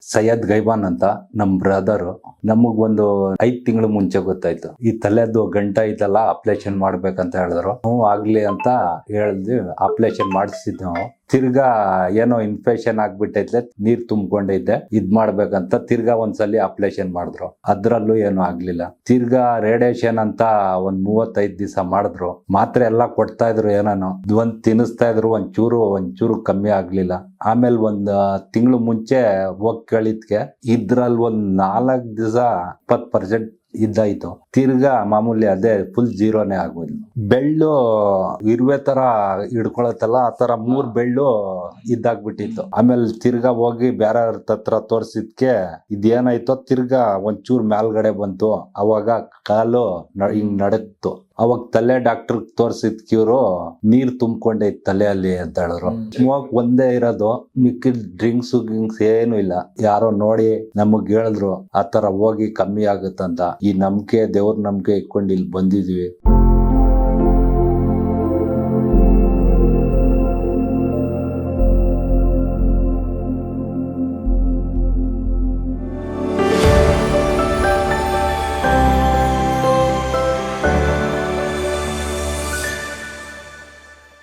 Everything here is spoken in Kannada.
ಸೈಯದ್ ಗೈಬಾನ್ ಅಂತ ನಮ್ ಬ್ರದರ್. ನಮಗ್ ಒಂದು 5 ತಿಂಗಳು ಮುಂಚೆ ಗೊತ್ತಾಯ್ತು ಈ ತಲೆದು ಗಂಟ ಐತಲ್ಲ ಆಪರೇಷನ್ ಮಾಡ್ಬೇಕಂತ ಹೇಳಿದ್ರು. ಆಗ್ಲಿ ಅಂತ ಹೇಳಿದ್ವಿ, ಆಪರೇಷನ್ ಮಾಡಿಸಿದ್ ನಾವು. ತಿರ್ಗಾ ಏನೋ ಇನ್ಫೆಕ್ಷನ್ ಆಗ್ಬಿಟ್ಟೈತೆ, ನೀರ್ ತುಂಬಿಕೊಂಡಿದ್ದೆ, ಇದ್ ಮಾಡ್ಬೇಕಂತ ತಿರ್ಗಾ ಒಂದ್ಸಲಿ ಆಪರೇಷನ್ ಮಾಡಿದ್ರು. ಅದ್ರಲ್ಲೂ ಏನು ಆಗ್ಲಿಲ್ಲ. ತಿರ್ಗಾ ರೇಡಿಯೇಷನ್ ಅಂತ ಒಂದ್ 35 ದಿವಸ ಮಾಡಿದ್ರು. ಮಾತ್ರೆ ಎಲ್ಲಾ ಕೊಡ್ತಾ ಇದ್ರು, ಏನಾನು ಒಂದ್ ತಿನ್ನಿಸ್ತಾ ಇದ್ರು, ಒಂಚೂರು ಕಮ್ಮಿ ಆಗ್ಲಿಲ್ಲ. ಆಮೇಲೆ ಒಂದ್ ತಿಂಗಳು ಮುಂಚೆ ಹೋಗ್ ಕೇಳಿದ್ಕೆ ಇದ್ರಲ್ಲಿ ಒಂದ್ 4 ದಿವಸ 20% ಇದ್ದಾಯ್ತು. ತಿರ್ಗಾ ಮಾಮೂಲಿ ಅದೇ ಫುಲ್ ಜೀರೋನೇ ಆಗೋದು. ಬೆಳ್ಳು ಇರುವೆ ತರ ಹಿಡ್ಕೊಳತ್ತಲ್ಲ, ಆ ತರ 3 ಬೆಳ್ಳು ಇದ್ದಾಗ್ಬಿಟ್ಟಿತ್ತು. ಆಮೇಲೆ ತಿರ್ಗಾ ಹೋಗಿ ಬೇರೆ ಹತ್ರ ತೋರ್ಸಿದ್ಕೆ ಇದೇನಾಯ್ತೋ ತಿರ್ಗಾ ಒಂಚೂರ್ ಮೇಲ್ಗಡೆ ಬಂತು. ಅವಾಗ ಕಾಲು ಹಿಂಗ್ ನಡಕ್ತು. ಅವಾಗ ತಲೆ ಡಾಕ್ಟರ್ ತೋರ್ಸಿದ್ಕ ಇವ್ರು ನೀರ್ ತುಂಬಿಕೊಂಡೈತ್ ತಲೆಯಲ್ಲಿ ಅಂತ ಹೇಳಿದ್ರು. ಸ್ಮೋಕ್ ಒಂದೇ ಇರೋದು, ಮಿಕ್ಕಿದ್ ಡ್ರಿಂಕ್ಸ್ ಏನು ಇಲ್ಲ. ಯಾರೋ ನೋಡಿ ನಮಗ್ ಹೇಳಿದ್ರು ಆತರ ಹೋಗಿ ಕಮ್ಮಿ ಆಗುತ್ತಂತ. ಈ ನಂಬಿಕೆ, ದೇವ್ರ ನಂಬಿಕೆ ಇಟ್ಕೊಂಡು ಇಲ್ಲಿ ಬಂದಿದ್ವಿ.